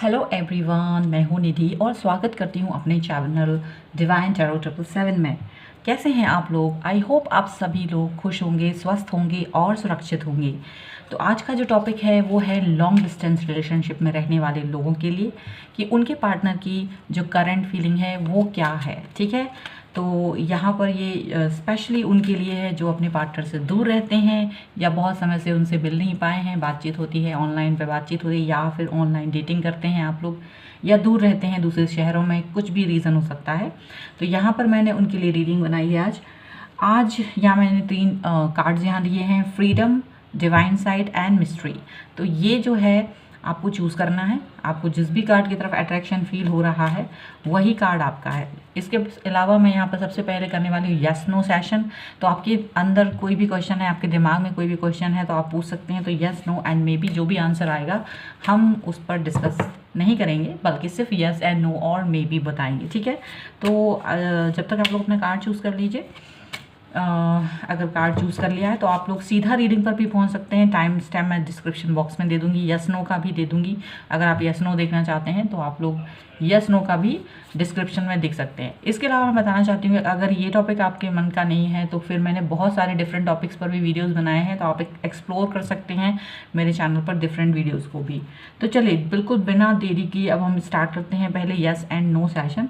Hello everyone, मैं हूँ निधि और स्वागत करती हूँ अपने चैनल डिवाइन टैरो 777 में। कैसे हैं आप लोग? आई होप आप सभी लोग खुश होंगे, स्वस्थ होंगे और सुरक्षित होंगे। तो आज का जो टॉपिक है वो है लॉन्ग डिस्टेंस रिलेशनशिप में रहने वाले लोगों के लिए कि उनके पार्टनर की जो करंट फीलिंग है वो क्या है। ठीक है, तो यहाँ पर ये स्पेशली उनके लिए है जो अपने पार्टनर से दूर रहते हैं या बहुत समय से उनसे मिल नहीं पाए हैं। बातचीत होती है, ऑनलाइन पे बातचीत होती है या फिर ऑनलाइन डेटिंग करते हैं आप लोग, या दूर रहते हैं दूसरे शहरों में, कुछ भी रीज़न हो सकता है। तो यहाँ पर मैंने उनके लिए रीडिंग बनाई है आज यहाँ मैंने 3 कार्ड्स यहाँ दिए हैं, freedom, divine side and mystery. तो ये जो है आपको चूज़ करना है। आपको जिस भी कार्ड की तरफ अट्रैक्शन फील हो रहा है वही कार्ड आपका है। इसके अलावा मैं यहाँ पर सबसे पहले करने वाली हूँ यस नो सेशन। तो आपके अंदर कोई भी क्वेश्चन है, आपके दिमाग में कोई भी क्वेश्चन है तो आप पूछ सकते हैं। तो yes no and maybe जो भी आंसर आएगा हम उस पर डिस्कस नहीं करेंगे, बल्कि सिर्फ यस एंड नो और मे बी बताएंगे। ठीक है, तो जब तक आप लोग अपना कार्ड चूज़ कर लीजिए। अगर कार्ड चूज़ कर लिया है तो आप लोग सीधा रीडिंग पर भी पहुंच सकते हैं। टाइम स्टैम्प मैं डिस्क्रिप्शन बॉक्स में दे दूंगी, यस नो का भी दे दूंगी। अगर आप यस नो देखना चाहते हैं तो आप लोग यस नो का भी डिस्क्रिप्शन में देख सकते हैं। इसके अलावा मैं बताना चाहती हूँ कि अगर ये टॉपिक आपके मन का नहीं है तो फिर मैंने बहुत सारे डिफरेंट टॉपिक्स पर भी वीडियोस बनाए हैं, तो आप एक्सप्लोर कर सकते हैं मेरे चैनल पर डिफरेंट वीडियोज़ को भी। तो चलिए बिल्कुल बिना देरी की अब हम स्टार्ट करते हैं पहले यस एंड नो सेशन।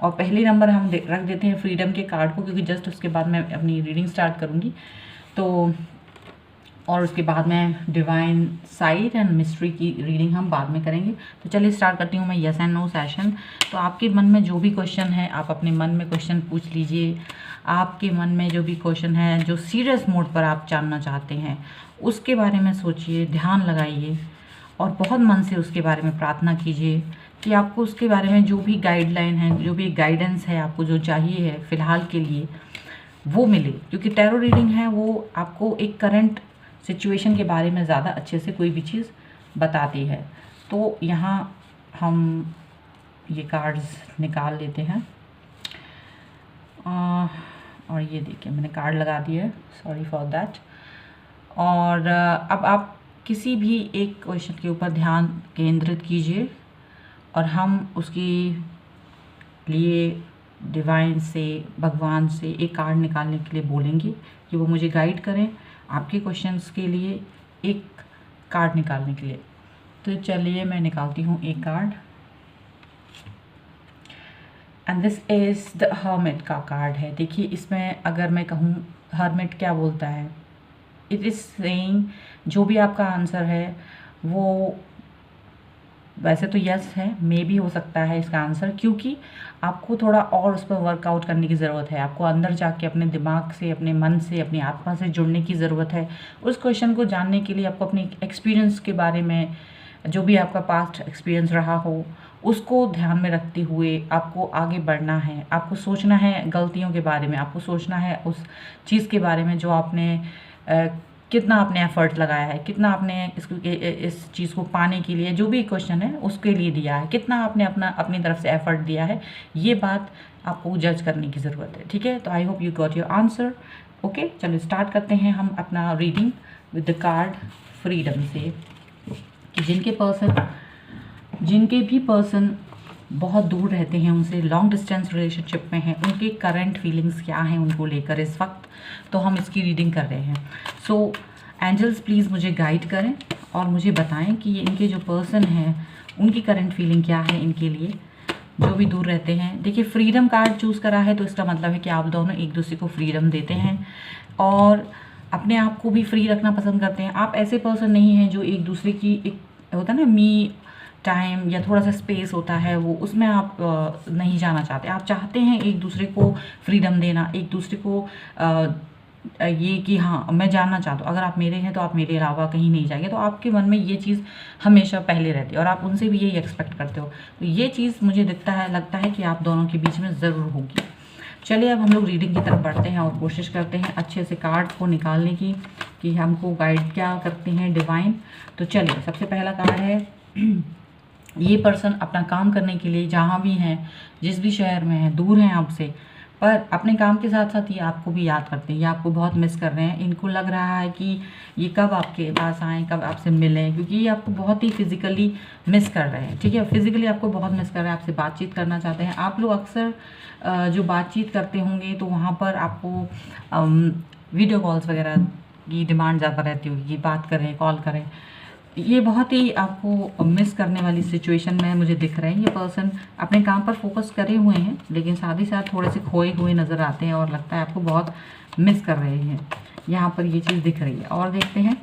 और पहली नंबर हम रख देते हैं फ्रीडम के कार्ड को, क्योंकि जस्ट उसके बाद मैं अपनी रीडिंग स्टार्ट करूँगी। तो और उसके बाद मैं डिवाइन साइड एंड मिस्ट्री की रीडिंग हम बाद में करेंगे। तो चलिए स्टार्ट करती हूँ मैं यस एंड नो सेशन। तो आपके मन में जो भी क्वेश्चन है आप अपने मन में क्वेश्चन पूछ लीजिए। आपके मन में जो भी क्वेश्चन है जो सीरियस मोड पर आप जानना चाहते हैं उसके बारे में सोचिए, ध्यान लगाइए और बहुत मन से उसके बारे में प्रार्थना कीजिए कि आपको उसके बारे में जो भी गाइडलाइन है, जो भी गाइडेंस है, आपको जो चाहिए है फ़िलहाल के लिए वो मिले। क्योंकि टैरो रीडिंग है वो आपको एक करंट सिचुएशन के बारे में ज़्यादा अच्छे से कोई भी चीज़ बताती है। तो यहाँ हम ये कार्ड्स निकाल लेते हैं। और ये देखिए मैंने कार्ड लगा दिया है, सॉरी फॉर दैट। और अब आप किसी भी एक क्वेश्चन के ऊपर ध्यान केंद्रित कीजिए और हम उसके लिए डिवाइन से, भगवान से एक कार्ड निकालने के लिए बोलेंगे कि वो मुझे गाइड करें आपके क्वेश्चंस के लिए एक कार्ड निकालने के लिए। तो चलिए मैं निकालती हूँ एक card and this is the hermit का कार्ड है। देखिए इसमें अगर मैं कहूँ हर्मिट क्या बोलता है, इट इज़ सेइंग जो भी आपका आंसर है वो वैसे तो यस है, मे भी हो सकता है इसका आंसर, क्योंकि आपको थोड़ा और उस पर वर्कआउट करने की ज़रूरत है। आपको अंदर जाके अपने दिमाग से, अपने मन से, अपनी आत्मा से जुड़ने की ज़रूरत है। उस क्वेश्चन को जानने के लिए आपको अपनी एक्सपीरियंस के बारे में, जो भी आपका पास्ट एक्सपीरियंस रहा हो उसको ध्यान में रखते हुए आपको आगे बढ़ना है। आपको सोचना है गलतियों के बारे में, आपको सोचना है उस चीज़ के बारे में जो आपने कितना आपने एफ़र्ट लगाया है, कितना आपने इस चीज़ को पाने के लिए, जो भी क्वेश्चन है उसके लिए दिया है, कितना आपने अपनी तरफ से एफ़र्ट दिया है, ये बात आपको जज करने की ज़रूरत है। ठीक है, तो I hope you got your answer. Okay, चलो स्टार्ट करते हैं हम अपना reading with the card freedom से। कि जिनके भी पर्सन बहुत दूर रहते हैं, उनसे लॉन्ग डिस्टेंस रिलेशनशिप में हैं, उनके करंट फीलिंग्स क्या हैं उनको लेकर इस वक्त, तो हम इसकी रीडिंग कर रहे हैं। सो एंजल्स प्लीज़ मुझे गाइड करें और मुझे बताएं कि ये इनके जो पर्सन हैं उनकी करंट फीलिंग क्या है इनके लिए जो भी दूर रहते हैं। देखिए फ्रीडम कार्ड चूज़ करा है तो इसका मतलब है कि आप दोनों एक दूसरे को फ्रीडम देते हैं और अपने आप को भी फ्री रखना पसंद करते हैं। आप ऐसे पर्सन नहीं हैं जो एक दूसरे की, एक होता है ना मी टाइम या थोड़ा सा स्पेस होता है वो, उसमें आप नहीं जाना चाहते। आप चाहते हैं एक दूसरे को फ्रीडम देना, एक दूसरे को ये कि हाँ मैं जानना चाहता हूँ, अगर आप मेरे हैं तो आप मेरे अलावा कहीं नहीं जाएंगे। तो आपके मन में ये चीज़ हमेशा पहले रहती है और आप उनसे भी यही एक्सपेक्ट करते हो। तो ये चीज़ मुझे लगता है कि आप दोनों के बीच में ज़रूर होगी। चलिए अब हम लोग रीडिंग की तरफ बढ़ते हैं और कोशिश करते हैं अच्छे से कार्ड को निकालने की कि हमको गाइड क्या करते हैं डिवाइन। तो चलिए सबसे पहला कार्ड है ये पर्सन अपना काम करने के लिए जहाँ भी हैं, जिस भी शहर में हैं, दूर हैं आपसे, पर अपने काम के साथ साथ ये आपको भी याद करते हैं, ये आपको बहुत मिस कर रहे हैं। इनको लग रहा है कि ये कब आपके पास आएँ, कब आपसे मिलें, क्योंकि ये आपको बहुत ही फिज़िकली मिस कर रहे हैं। ठीक है, फिज़िकली आपको बहुत मिस कर रहे हैं, आपसे बातचीत करना चाहते हैं। आप लोग अक्सर जो बातचीत करते होंगे तो वहाँ पर आपको वीडियो कॉल्स वगैरह की डिमांड ज़्यादा रहती होगी कि बात करें, कॉल करें। ये बहुत ही आपको मिस करने वाली सिचुएशन में मुझे दिख रहे हैं। ये पर्सन अपने काम पर फोकस करे हुए हैं, लेकिन साथ ही साथ थोड़े से खोए हुए नज़र आते हैं और लगता है आपको बहुत मिस कर रहे हैं। यहाँ पर ये चीज़ दिख रही है। और देखते हैं,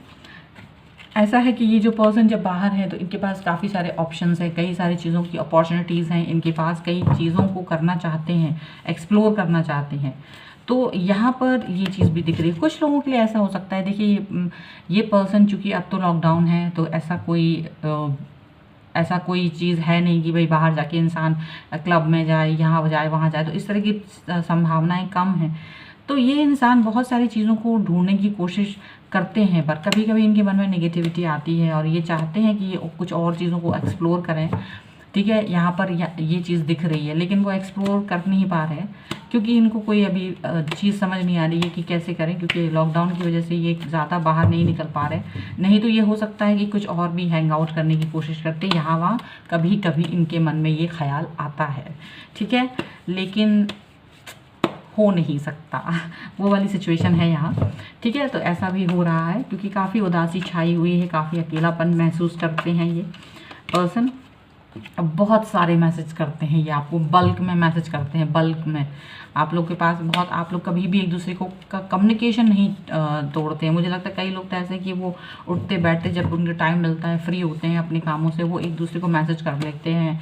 ऐसा है कि ये जो पर्सन जब बाहर है तो इनके पास काफ़ी सारे ऑप्शंस हैं, कई सारी चीज़ों की अपॉर्चुनिटीज़ हैं इनके पास, कई चीज़ों को करना चाहते हैं, एक्सप्लोर करना चाहते हैं। तो यहाँ पर ये चीज़ भी दिख रही है। कुछ लोगों के लिए ऐसा हो सकता है, देखिए ये पर्सन, चूँकि अब तो लॉकडाउन है तो ऐसा कोई चीज़ है नहीं कि भाई बाहर जाके इंसान क्लब में जाए, यहाँ जाए, वहाँ जाए, तो इस तरह की संभावनाएं कम हैं। तो ये इंसान बहुत सारी चीज़ों को ढूंढने की कोशिश करते हैं, पर कभी कभी इनके मन में नेगेटिविटी आती है और ये चाहते हैं कि ये कुछ और चीज़ों को एक्सप्लोर करें। ठीक है, यहाँ पर ये चीज़ दिख रही है, लेकिन वो एक्सप्लोर कर नहीं पा रहे हैं क्योंकि इनको कोई अभी चीज़ समझ नहीं आ रही है कि कैसे करें, क्योंकि लॉकडाउन की वजह से ये ज़्यादा बाहर नहीं निकल पा रहे। नहीं तो ये हो सकता है कि कुछ और भी हैंग आउट करने की कोशिश करते, यहाँ वहाँ कभी कभी इनके मन में ये ख्याल आता है। ठीक है, लेकिन हो नहीं सकता, वो वाली सिचुएशन है यहाँ। ठीक है, तो ऐसा भी हो रहा है क्योंकि काफ़ी उदासी छाई हुई है, काफ़ी अकेलापन महसूस करते हैं ये पर्सन। बहुत सारे मैसेज करते हैं ये आपको, बल्क में मैसेज करते हैं, बल्क में आप लोग के पास बहुत, आप लोग कभी भी एक दूसरे को का कम्युनिकेशन नहीं तोड़ते हैं। मुझे लगता है कई लोग तो ऐसे कि वो उठते बैठते जब उनको टाइम मिलता है, फ्री होते हैं अपने कामों से, वो एक दूसरे को मैसेज कर लेते हैं,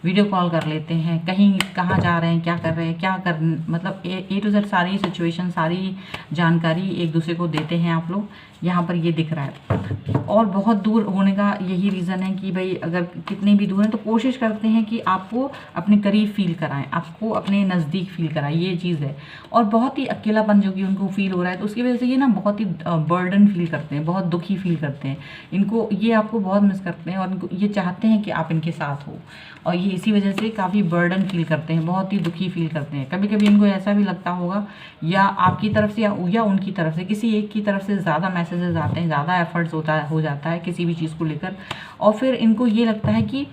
वीडियो कॉल कर लेते हैं, कहीं कहाँ जा रहे हैं, क्या कर रहे हैं, क्या कर, मतलब ए टू जेड सारी सिचुएशन, सारी जानकारी एक दूसरे को देते हैं आप लोग। यहाँ पर ये दिख रहा है। और बहुत दूर होने का यही रीज़न है कि भाई अगर कितने भी दूर हैं तो कोशिश करते हैं कि आपको अपने करीब फील कराएं, आपको अपने नज़दीक फील कराएं, ये चीज़ है। और बहुत ही अकेलापन जो कि उनको फील हो रहा है तो उसकी वजह से ये ना बहुत ही बर्डन फील करते हैं, बहुत दुखी फील करते हैं। इनको ये आपको बहुत मिस करते हैं और इनको ये चाहते हैं कि आप इनके साथ हो, और ये इसी वजह से काफ़ी बर्डन फील करते हैं, बहुत ही दुखी फील करते हैं। कभी कभी इनको ऐसा भी लगता होगा, या आपकी तरफ से या उनकी तरफ से, किसी एक की तरफ से ज़्यादा मैसेजेस आते हैं, ज़्यादा एफर्ट्स हो जाता है किसी भी चीज़ को लेकर, और फिर इनको ये लगता है कि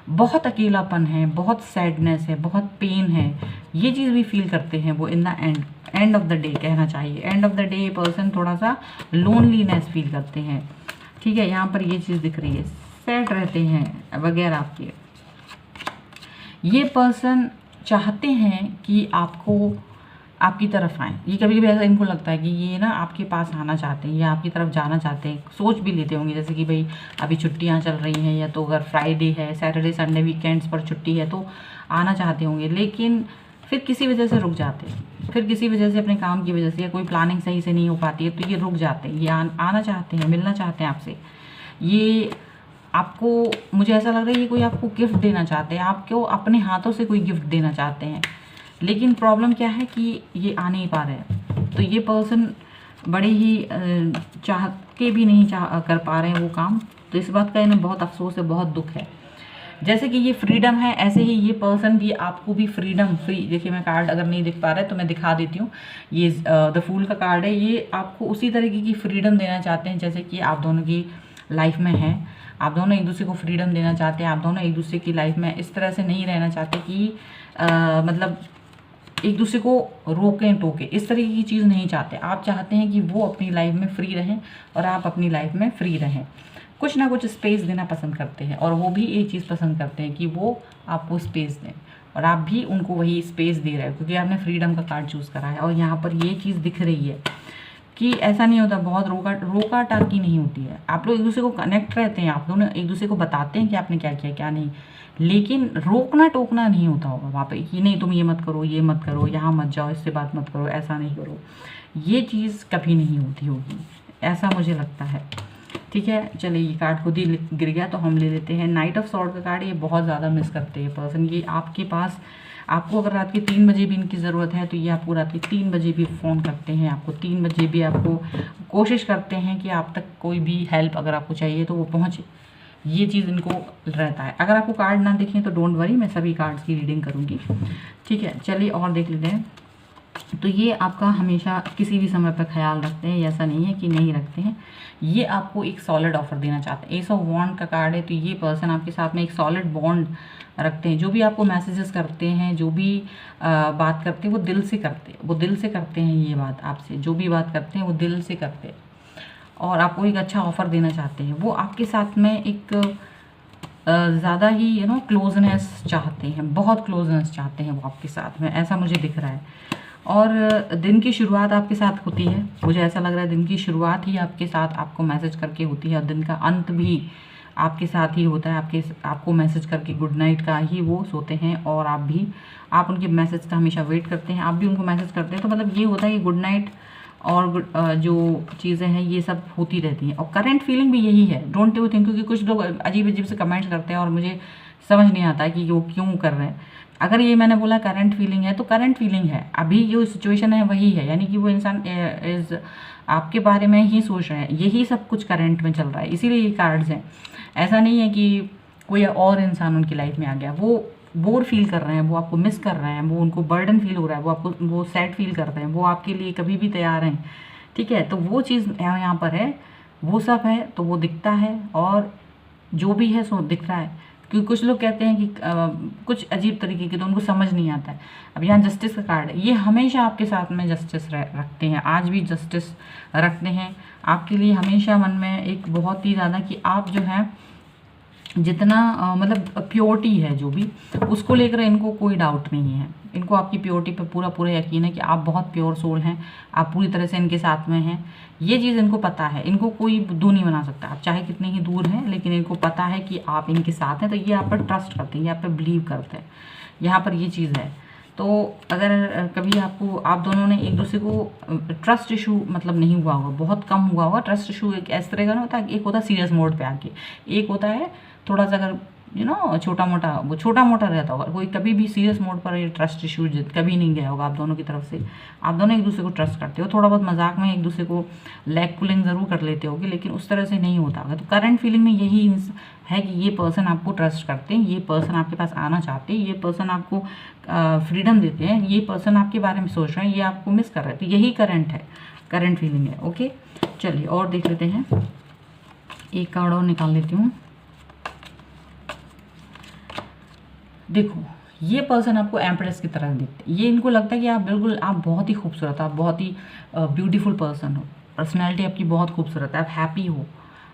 बहुत अकेलापन है, बहुत सैडनेस है, बहुत पेन है। ये चीज़ भी फील करते हैं वो in the end of the day, कहना चाहिए end of the day person थोड़ा सा लोनलीनेस फील करते हैं। ठीक है, यहाँ पर ये चीज़ दिख रही है, सैड रहते हैं वगैरह आपके। ये पर्सन चाहते हैं कि आपकी तरफ आएँ। ये कभी कभी ऐसा इनको लगता है कि ये ना आपके पास आना चाहते हैं या आपकी तरफ जाना चाहते हैं, सोच भी लेते होंगे जैसे कि भाई अभी छुट्टियां चल रही हैं, या तो अगर फ्राइडे है, सैटरडे संडे वीकेंड्स पर छुट्टी है तो आना चाहते होंगे, लेकिन फिर किसी वजह से रुक जाते हैं, फिर किसी वजह से अपने काम की वजह से या कोई प्लानिंग सही से नहीं हो पाती है तो ये रुक जाते हैं। ये आना चाहते हैं, मिलना चाहते हैं आपसे। ये आपको, मुझे ऐसा लग रहा है ये कोई आपको गिफ्ट देना चाहते हैं, आपको अपने हाथों से कोई गिफ्ट देना चाहते हैं, लेकिन प्रॉब्लम क्या है कि ये आ नहीं पा रहे हैं। तो ये पर्सन बड़े ही चाह के भी नहीं कर पा रहे हैं वो काम, तो इस बात का इन्हें बहुत अफसोस है, बहुत दुख है। जैसे कि ये फ्रीडम है, ऐसे ही ये पर्सन भी आपको भी फ्रीडम देखिए, मैं कार्ड अगर नहीं दिख पा रहा है तो मैं दिखा देती हूँ। ये द फूल का कार्ड है, ये आपको उसी तरीके की फ्रीडम देना चाहते हैं जैसे कि आप दोनों की लाइफ में है। आप दोनों एक दूसरे को फ्रीडम देना चाहते हैं, आप दोनों एक दूसरे की लाइफ में इस तरह से नहीं रहना चाहते कि मतलब एक दूसरे को रोकें टोकें, इस तरीके की चीज़ नहीं चाहते। आप चाहते हैं कि वो अपनी लाइफ में फ्री रहें और आप अपनी लाइफ में फ्री रहें। कुछ ना कुछ स्पेस देना पसंद करते हैं और वो भी एक चीज़ पसंद करते हैं कि वो आपको स्पेस दें, और आप भी उनको वही स्पेस दे रहे हो क्योंकि आपने फ्रीडम का कार्ड चूज़ करा है। और यहाँ पर ये चीज़ दिख रही है कि ऐसा नहीं होता, बहुत रोका टाकी नहीं होती है। आप लोग एक दूसरे को कनेक्ट रहते हैं, आप दोनों एक दूसरे को बताते हैं कि आपने क्या किया क्या नहीं, लेकिन रोकना टोकना नहीं होता होगा वहाँ पे कि नहीं तुम ये मत करो, ये मत करो, यहाँ मत जाओ, इससे बात मत करो, ऐसा नहीं करो। ये चीज़ कभी नहीं होती होगी, ऐसा मुझे लगता है। ठीक है, चलिए ये कार्ड खुद ही गिर गया तो हम ले लेते हैं। नाइट ऑफ सॉर्ड का कार्ड, ये बहुत ज़्यादा मिस करते हैं पर्सन। ये आपके पास, आपको अगर रात के 3 बजे भी इनकी ज़रूरत है तो ये आपको रात के 3 बजे भी फ़ोन करते हैं, आपको 3 बजे भी आपको कोशिश करते हैं कि आप तक कोई भी हेल्प अगर आपको चाहिए तो वो पहुँचे। ये चीज़ इनको रहता है। अगर आपको कार्ड ना दिखें तो डोंट वरी, मैं सभी कार्ड्स की रीडिंग करूँगी। ठीक है, चलिए और देख लेते हैं। तो ये आपका हमेशा किसी भी समय पर ख्याल रखते हैं, ऐसा नहीं है कि नहीं रखते हैं। ये आपको एक सॉलिड ऑफर देना चाहते हैं। एस ऑफ वॉन्ड का कार्ड है, तो ये पर्सन आपके साथ में एक सॉलिड बॉन्ड रखते हैं। जो भी आपको मैसेजेस करते हैं, जो भी बात करते हैं, वो दिल से करते हैं, वो दिल से करते हैं। ये बात आपसे जो भी बात करते हैं वो दिल से करते हैं और आपको एक अच्छा ऑफ़र देना चाहते हैं। वो आपके साथ में एक ज़्यादा ही क्लोजनेस चाहते हैं, बहुत क्लोजनेस चाहते हैं वो आपके साथ में, ऐसा मुझे दिख रहा है। और दिन की शुरुआत आपके साथ होती है, मुझे ऐसा लग रहा है दिन की शुरुआत ही आपके साथ आपको मैसेज करके होती है और दिन का अंत भी आपके साथ ही होता है। आपको मैसेज करके गुड नाइट का ही वो सोते हैं और आप उनके मैसेज का हमेशा वेट करते हैं, आप भी उनको मैसेज करते हैं। तो मतलब ये होता है कि गुड नाइट और जो चीज़ें हैं ये सब होती रहती हैं। और करंट फीलिंग भी यही है, डोंट यू थिंक, क्योंकि कुछ लोग अजीब अजीब से कमेंट्स करते हैं और मुझे समझ नहीं आता है कि वो क्यों कर रहे हैं। अगर ये मैंने बोला करंट फीलिंग है तो करंट फीलिंग है, अभी जो सिचुएशन है वही है, यानी कि वो इंसान इज आपके बारे में ही सोच रहे हैं, यही सब कुछ करंट में चल रहा है, इसीलिए ये कार्ड्स हैं। ऐसा नहीं है कि कोई और इंसान उनकी लाइफ में आ गया, वो बोर फील कर रहे हैं, वो आपको मिस कर रहे हैं, वो उनको बर्डन फील हो रहा है, वो सैड फील कर रहे हैं, वो आपके लिए कभी भी तैयार हैं। ठीक है, तो वो चीज़ यहाँ पर है, वो सब है तो वो दिखता है और जो भी है सो दिख रहा है। क्योंकि कुछ लोग कहते हैं कि कुछ अजीब तरीके के, तो उनको समझ नहीं आता है। अब यहाँ जस्टिस का कार्ड है, ये हमेशा आपके साथ में जस्टिस रखते हैं, आज भी जस्टिस रखते हैं आपके लिए। हमेशा मन में एक बहुत ही ज़्यादा कि आप जो है जितना मतलब प्योरिटी है जो भी, उसको लेकर इनको कोई डाउट नहीं है। इनको आपकी प्योरिटी पे पूरा पूरा यकीन है कि आप बहुत प्योर सोल हैं, आप पूरी तरह से इनके साथ में हैं। ये चीज़ इनको पता है, इनको कोई दो नहीं बना सकता, आप चाहे कितने ही दूर हैं, लेकिन इनको पता है कि आप इनके साथ हैं। तो ये आप पर ट्रस्ट करते हैं, ये आप पर बिलीव करते हैं, यहाँ पर ये चीज़ है। तो अगर कभी आप दोनों ने एक दूसरे को ट्रस्ट इशू मतलब नहीं हुआ होगा, बहुत कम हुआ होगा ट्रस्ट इशू। एक इस तरह का ना होता है, एक होता है सीरियस मोड पे आके, एक होता है थोड़ा सा अगर छोटा मोटा, वो छोटा मोटा रहता होगा। कोई कभी भी सीरियस मोड पर ये ट्रस्ट इशू कभी नहीं गया होगा आप दोनों की तरफ से। आप दोनों एक दूसरे को ट्रस्ट करते हो, थोड़ा बहुत मजाक में एक दूसरे को लेग पुलिंग ज़रूर कर लेते होगे, लेकिन उस तरह से नहीं होता होगा। तो करंट फीलिंग में यही है कि ये पर्सन आपको ट्रस्ट करते हैं, ये पर्सन आपके पास आना चाहते हैं, ये पर्सन आपको फ्रीडम देते हैं, ये पर्सन आपके बारे में सोच रहे हैं, ये आपको मिस कर रहे हैं। तो यही करंट है, करंट फीलिंग है। ओके, चलिए और देख लेते हैं, एक कार्ड और निकाल लेती हूँ। देखो, ये पर्सन आपको एम्प्रेस की तरह दिखते हैं। ये इनको लगता है कि आप बहुत ही खूबसूरत, आप बहुत ही ब्यूटीफुल पर्सन हो, पर्सनैलिटी आपकी बहुत खूबसूरत है, आप हैप्पी हो,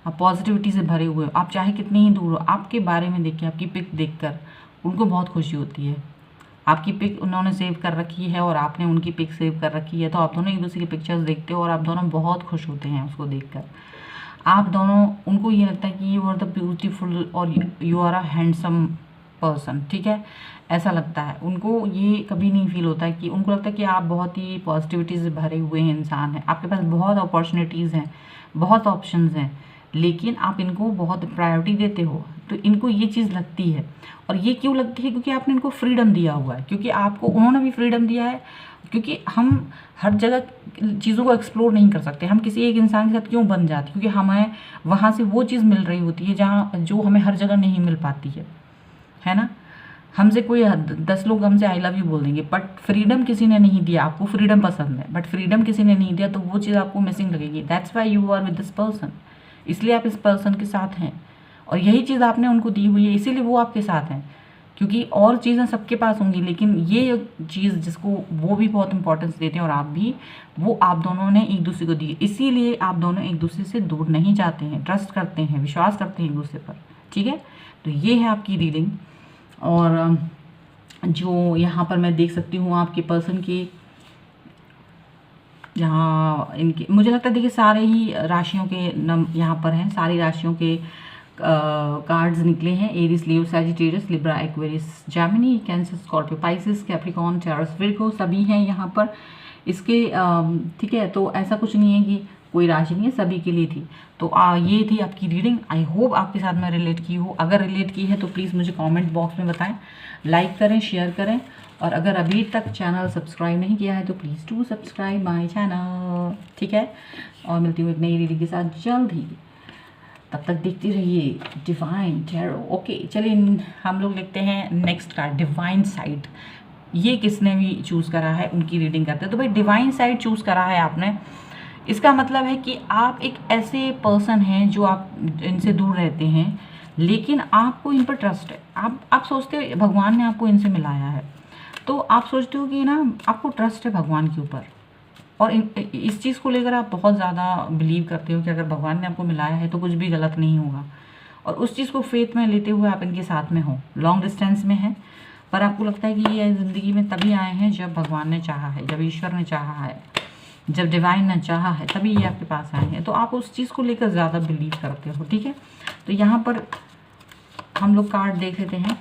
आप पॉजिटिविटी से भरे हुए हो। आप चाहे कितने ही दूर हो, आपके बारे में देख के, आपकी पिक देखकर उनको बहुत खुशी होती है। आपकी पिक उन्होंने सेव कर रखी है और आपने उनकी पिक सेव कर रखी है, तो आप दोनों एक दूसरे की पिक्चर्स देखते हो और आप दोनों बहुत खुश होते हैं उसको देखकर। आप दोनों, उनको ये लगता है कि यू आर द ब्यूटीफुल और you are a handsome person. ठीक है, ऐसा लगता है उनको। ये कभी नहीं फील होता है कि उनको लगता है कि आप बहुत ही पॉजिटिविटी से भरे हुए हैं इंसान हैं, आपके पास बहुत अपॉर्चुनिटीज़ हैं, बहुत ऑप्शंस हैं, लेकिन आप इनको बहुत प्रायोरिटी देते हो। तो इनको ये चीज़ लगती है। और ये क्यों लगती है? क्योंकि आपने इनको फ्रीडम दिया हुआ है, क्योंकि आपको उन्होंने भी फ्रीडम दिया है। क्योंकि हम हर जगह चीज़ों को एक्सप्लोर नहीं कर सकते, हम किसी एक इंसान के साथ क्यों बन जाते, क्योंकि हमें वहाँ से वो चीज़ मिल रही होती है जहाँ जो हमें हर जगह नहीं मिल पाती है ना। हमसे कोई 10 लोग हमसे आई लव यू बोल देंगे, बट फ्रीडम किसी ने नहीं दिया। आपको फ्रीडम पसंद है, बट फ्रीडम किसी ने नहीं दिया, तो वो चीज़ आपको मिसिंग लगेगी। That's why you are with this person, इसलिए आप इस पर्सन के साथ हैं और यही चीज़ आपने उनको दी हुई है, इसीलिए वो आपके साथ हैं। क्योंकि और चीज़ें सबके पास होंगी, लेकिन ये चीज़ जिसको वो भी बहुत इंपॉर्टेंस देते हैं और आप भी, वो आप दोनों ने एक दूसरे को दी, इसीलिए आप दोनों एक दूसरे से दूर नहीं जाते हैं, ट्रस्ट करते हैं, विश्वास करते हैं एक दूसरे पर। ठीक है, तो ये है आपकी रीडिंग। और जो यहाँ पर मैं देख सकती हूँ आपके पर्सन की, जहाँ इनके मुझे लगता है, देखिए सारे ही राशियों के यहाँ पर हैं, सारी राशियों के कार्ड्स निकले हैं। Aries, Leo, Sagittarius, Libra, Aquarius, Gemini, Cancer, Scorpio, Pisces, Capricorn, Taurus, Virgo, सभी हैं यहाँ पर इसके। ठीक है, तो ऐसा कुछ नहीं है कि कोई राशि नहीं है, सभी के लिए थी। तो ये थी आपकी रीडिंग। आई होप आपके साथ में रिलेट की हो। अगर रिलेट की है तो प्लीज़ मुझे कमेंट बॉक्स में बताएं, लाइक करें, शेयर करें, और अगर अभी तक चैनल सब्सक्राइब नहीं किया है तो please do subscribe my channel. ठीक है, और मिलती हूँ एक नई रीडिंग के साथ जल्द ही। तब तक देखते रहिए डिवाइन टैरो। ओके, चलिए हम लोग लिखते हैं नेक्स्ट कार्ड, डिवाइन साइड। ये किसने भी चूज़ करा है उनकी रीडिंग करते हैं। तो भाई डिवाइन साइड चूज़ करा है आपने, इसका मतलब है कि आप एक ऐसे पर्सन हैं जो आप इनसे दूर रहते हैं, लेकिन आपको इन पर ट्रस्ट है। आप सोचते हो भगवान ने आपको इनसे मिलाया है, तो आप सोचते हो कि ना आपको ट्रस्ट है भगवान के ऊपर, और इस चीज़ को लेकर आप बहुत ज़्यादा बिलीव करते हो कि अगर भगवान ने आपको मिलाया है तो कुछ भी गलत नहीं होगा, और उस चीज़ को फेथ में लेते हुए आप इनके साथ में हो। लॉन्ग डिस्टेंस में है, पर आपको लगता है कि ये ज़िंदगी में तभी आए हैं जब भगवान ने चाहा है, जब ईश्वर ने चाहा है, जब डिवाइन ने चाहा है, तभी ये आपके पास आए हैं। तो आप उस चीज़ को लेकर ज़्यादा बिलीव करते हो, ठीक है। तो यहाँ पर हम लोग कार्ड देख लेते हैं।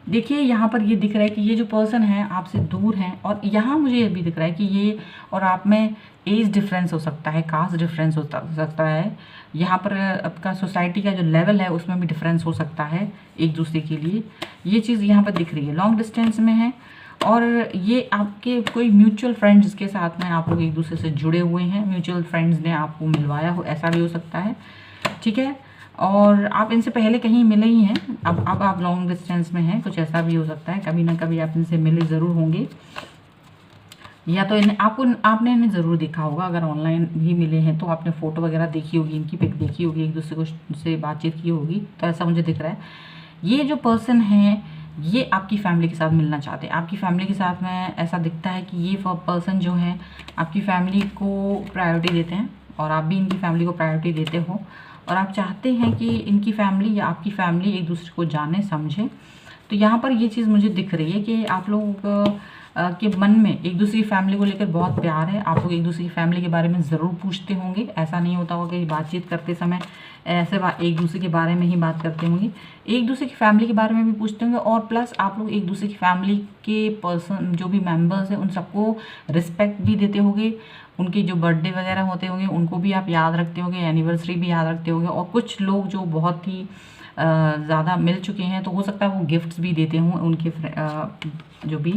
देखिए यहाँ पर ये दिख रहा है कि ये जो पर्सन है आपसे दूर हैं, और यहाँ मुझे ये भी दिख रहा है कि ये और आप में एज डिफरेंस हो सकता है, कास्ट डिफरेंस हो सकता है, यहाँ पर आपका सोसाइटी का जो लेवल है उसमें भी डिफरेंस हो सकता है एक दूसरे के लिए। ये चीज़ यहाँ पर दिख रही है, लॉन्ग डिस्टेंस में है, और ये आपके कोई म्यूचुअल फ्रेंड्स के साथ में आप लोग एक दूसरे से जुड़े हुए हैं, म्यूचुअल फ्रेंड्स ने आपको मिलवाया हो, ऐसा भी हो सकता है, ठीक है। और आप इनसे पहले कहीं मिले ही हैं, अब आप लॉन्ग डिस्टेंस में हैं, कुछ ऐसा भी हो सकता है, कभी ना कभी आप इनसे मिले ज़रूर होंगे, या तो आपने इन्हें ज़रूर देखा होगा। अगर ऑनलाइन भी मिले हैं तो आपने फ़ोटो वगैरह देखी होगी, इनकी पिक देखी होगी, एक दूसरे को से बातचीत की होगी, तो ऐसा मुझे दिख रहा है। ये जो पर्सन है ये आपकी फैमिली के साथ मिलना चाहते हैं, आपकी फैमिली के साथ में ऐसा दिखता है कि ये पर्सन जो है आपकी फैमिली को प्रायोरिटी देते हैं, और आप भी इनकी फैमिली को प्रायोरिटी देते हो, और आप चाहते हैं कि इनकी फैमिली या आपकी फैमिली एक दूसरे को जाने समझे। तो यहाँ पर ये चीज़ मुझे दिख रही है कि आप लोग के मन में एक दूसरी फैमिली को लेकर बहुत प्यार है, आप लोग एक दूसरी की फैमिली के बारे में ज़रूर पूछते होंगे। ऐसा नहीं होता होगा कि बातचीत करते समय ऐसे एक दूसरे के बारे में ही बात करते होंगे, एक दूसरे की फैमिली के बारे में भी पूछते होंगे, और प्लस आप लोग एक दूसरे की फैमिली के पर्सन जो भी मेंबर्स हैं उन सबको रिस्पेक्ट भी देते होंगे, उनके जो बर्थडे वगैरह होते होंगे उनको भी आप याद रखते होंगे, एनिवर्सरी भी याद रखते होंगे, और कुछ लोग जो बहुत ही ज़्यादा मिल चुके हैं तो हो सकता है वो गिफ्ट्स भी देते हों उनके जो भी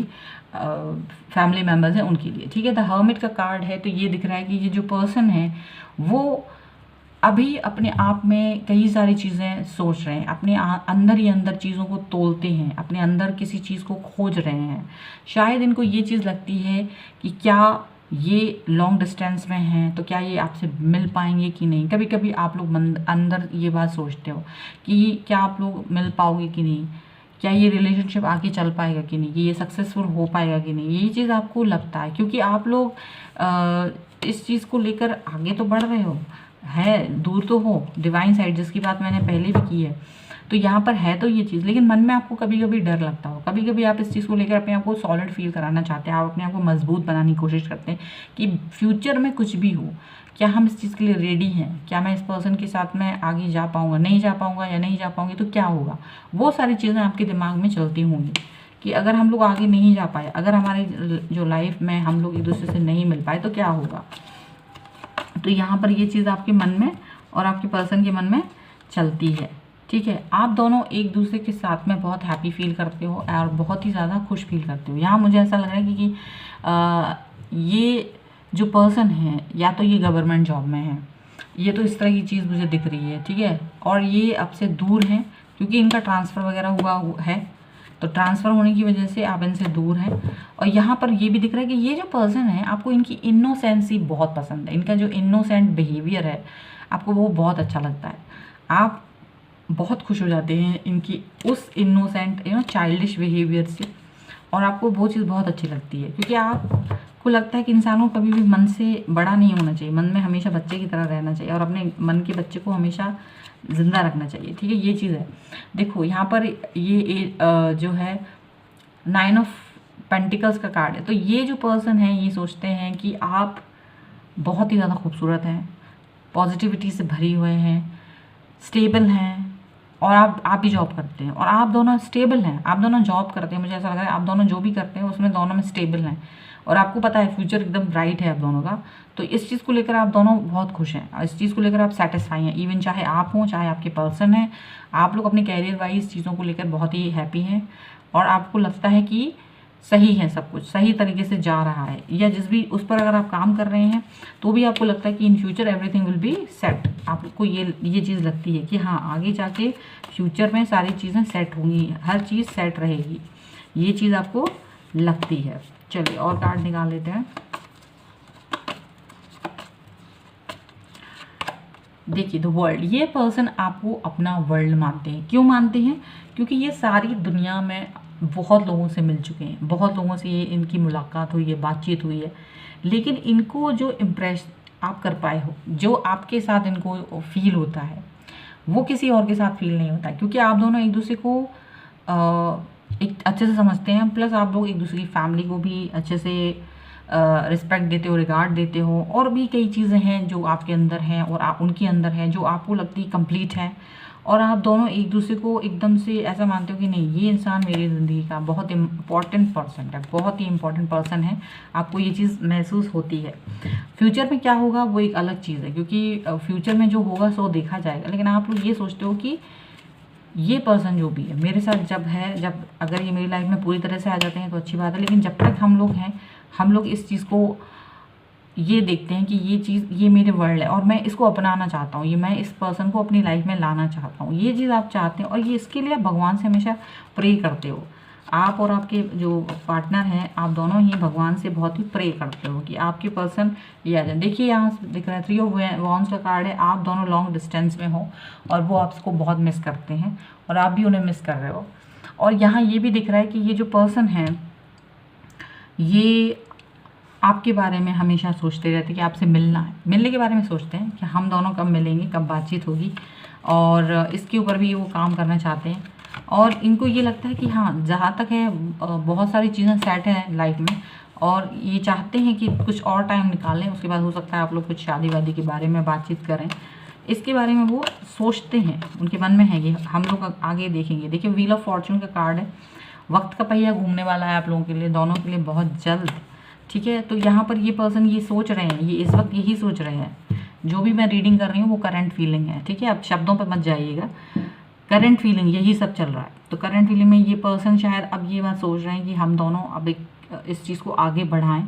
फैमिली मेम्बर्स हैं उनके लिए, ठीक है। द हर्मिट का कार्ड है, तो ये दिख रहा है कि ये जो पर्सन है वो अभी अपने आप में कई सारी चीज़ें सोच रहे हैं, अपने अंदर ही अंदर चीज़ों को तोलते हैं, अपने अंदर किसी चीज़ को खोज रहे हैं। शायद इनको ये चीज़ लगती है कि क्या ये लॉन्ग डिस्टेंस में हैं तो क्या ये आपसे मिल पाएंगे कि नहीं। कभी कभी आप लोग अंदर ये बात सोचते हो कि क्या आप लोग मिल पाओगे कि नहीं, क्या ये रिलेशनशिप आगे चल पाएगा कि नहीं, कि ये सक्सेसफुल हो पाएगा कि नहीं, ये चीज़ आपको लगता है, क्योंकि आप लोग इस चीज़ को लेकर आगे तो बढ़ रहे हो, है दूर तो हो डिवाइन साइड जिसकी बात मैंने पहले भी की है, तो यहाँ पर है तो ये चीज़, लेकिन मन में आपको कभी कभी डर लगता हो, कभी कभी आप इस चीज़ को लेकर अपने आप को सॉलिड फील कराना चाहते हैं, आप अपने आप को मजबूत बनाने की कोशिश करते हैं कि फ्यूचर में कुछ भी हो क्या हम इस चीज़ के लिए रेडी हैं, क्या मैं इस पर्सन के साथ में आगे जा पाऊँगा, नहीं जा पाऊँगा, या नहीं जा पाऊँगी तो क्या होगा। वो सारी चीज़ें आपके दिमाग में चलती होंगी कि अगर हम लोग आगे नहीं जा पाए, अगर हमारी जो लाइफ में हम लोग एक दूसरे से नहीं मिल पाए तो क्या होगा। तो यहाँ पर ये चीज़ आपके मन में और आपके पर्सन के मन में चलती है, ठीक है। आप दोनों एक दूसरे के साथ में बहुत हैप्पी फील करते हो और बहुत ही ज़्यादा खुश फील करते हो। यहाँ मुझे ऐसा लग रहा है कि ये जो पर्सन है या तो ये गवर्नमेंट जॉब में है, ये तो इस तरह की चीज़ मुझे दिख रही है, ठीक है। और ये आपसे दूर हैं क्योंकि इनका ट्रांसफ़र वगैरह हुआ है, तो ट्रांसफ़र होने की वजह से आप इनसे दूर हैं। और यहाँ पर ये भी दिख रहा है कि ये जो पर्सन है आपको इनकी इनोसेंसी बहुत पसंद है, इनका जो इनोसेंट बिहेवियर है आपको वो बहुत अच्छा लगता है, आप बहुत खुश हो जाते हैं इनकी उस इनोसेंट चाइल्डिश बिहेवियर से, और आपको वो चीज़ बहुत अच्छी लगती है क्योंकि आपको लगता है कि इंसानों को कभी भी मन से बड़ा नहीं होना चाहिए, मन में हमेशा बच्चे की तरह रहना चाहिए और अपने मन के बच्चे को हमेशा ज़िंदा रखना चाहिए, ठीक है। ये चीज़ है। देखो यहाँ पर ये जो है 9 ऑफ पेंटिकल्स का कार्ड है, तो ये जो पर्सन है ये सोचते हैं कि आप बहुत ही ज़्यादा खूबसूरत हैं, पॉजिटिविटी से भरी हुए हैं, स्टेबल हैं, और आप भी जॉब करते हैं और आप दोनों स्टेबल हैं, आप दोनों जॉब करते हैं, मुझे ऐसा लग रहा है आप दोनों जो भी करते हैं उसमें दोनों में स्टेबल हैं और आपको पता है फ्यूचर एकदम ब्राइट है आप दोनों का। तो इस चीज़ को लेकर आप दोनों बहुत खुश हैं और इस चीज़ को लेकर आप सेटिस्फाई हैं, इवन चाहे आप हों चाहे आपके पर्सन हैं, आप लोग अपने कैरियर वाइज चीज़ों को लेकर बहुत ही हैप्पी हैं और आपको लगता है कि सही है, सब कुछ सही तरीके से जा रहा है, या जिस भी उस पर अगर आप काम कर रहे हैं तो भी आपको लगता है कि in future everything will be set. आपको ये चीज़ लगती है कि हाँ आगे जाके फ्यूचर में सारी चीज़ें सेट होंगी, हर चीज़ सेट रहेगी, ये चीज़ आपको लगती है। चलिए और कार्ड निकाल लेते हैं। देखिए द वर्ल्ड, ये पर्सन आपको अपना वर्ल्ड मानते हैं। क्यों मानते हैं? क्योंकि ये सारी दुनिया में बहुत लोगों से मिल चुके हैं, बहुत लोगों से ये इनकी मुलाकात हुई है, बातचीत हुई है, लेकिन इनको जो इम्प्रेस आप कर पाए हो, जो आपके साथ इनको फील होता है, वो किसी और के साथ फील नहीं होता। क्योंकि आप दोनों एक दूसरे को एक अच्छे से समझते हैं, प्लस आप लोग एक दूसरे की फैमिली को भी अच्छे से रिस्पेक्ट देते हो, रिगार्ड देते हो, और भी कई चीज़ें हैं जो आपके अंदर हैं और आप उनके अंदर हैं जो आपको लगती है कंप्लीट है, और आप दोनों एक दूसरे को एकदम से ऐसा मानते हो कि नहीं, ये इंसान मेरी ज़िंदगी का बहुत इम्पॉर्टेंट पर्सन है, बहुत ही इम्पॉर्टेंट पर्सन है। आपको ये चीज़ महसूस होती है। फ्यूचर में क्या होगा वो एक अलग चीज़ है, क्योंकि फ्यूचर में जो होगा सो देखा जाएगा, लेकिन आप लोग ये सोचते हो कि ये पर्सन जो भी है मेरे साथ जब अगर ये मेरी लाइफ में पूरी तरह से आ जाते हैं तो अच्छी बात है, लेकिन जब तक हम लोग हैं, हम लोग इस चीज़ को ये देखते हैं कि ये चीज़, ये मेरे वर्ल्ड है और मैं इसको अपनाना चाहता हूँ, ये मैं इस पर्सन को अपनी लाइफ में लाना चाहता हूँ, ये चीज़ आप चाहते हैं, और ये इसके लिए आप भगवान से हमेशा प्रे करते हो। आप और आपके जो पार्टनर हैं, आप दोनों ही भगवान से बहुत ही प्रे करते हो कि आपके पर्सन ये आ जाए। देखिए यहाँ दिख रहा है 3 ऑफ वॉन्ड्स का कार्ड है। आप दोनों लॉन्ग डिस्टेंस में हो और वो आपको बहुत मिस करते हैं और आप भी उन्हें मिस कर रहे हो। और यहाँ ये भी दिख रहा है कि ये जो पर्सन है ये आपके बारे में हमेशा सोचते रहते हैं कि आपसे मिलना है, मिलने के बारे में सोचते हैं कि हम दोनों कब मिलेंगे, कब बातचीत होगी, और इसके ऊपर भी वो काम करना चाहते हैं। और इनको ये लगता है कि हाँ, जहाँ तक है बहुत सारी चीज़ें सेट हैं लाइफ में, और ये चाहते हैं कि कुछ और टाइम निकालें, उसके बाद हो सकता है आप लोग कुछ शादी वादी के बारे में बातचीत करें। इसके बारे में वो सोचते हैं, उनके मन में है कि हम लोग आगे देखेंगे। देखिए व्हील ऑफ फॉर्चून का कार्ड है। वक्त का पहिया घूमने वाला है आप लोगों के लिए, दोनों के लिए बहुत जल्द। ठीक है, तो यहाँ पर ये पर्सन ये सोच रहे हैं, ये इस वक्त यही सोच रहे हैं। जो भी मैं रीडिंग कर रही हूँ वो करंट फीलिंग है। ठीक है, अब शब्दों पर मत जाइएगा, करंट फीलिंग यही सब चल रहा है। तो करंट फीलिंग में ये पर्सन शायद अब ये बात सोच रहे हैं कि हम दोनों अब एक इस चीज़ को आगे बढ़ाएं,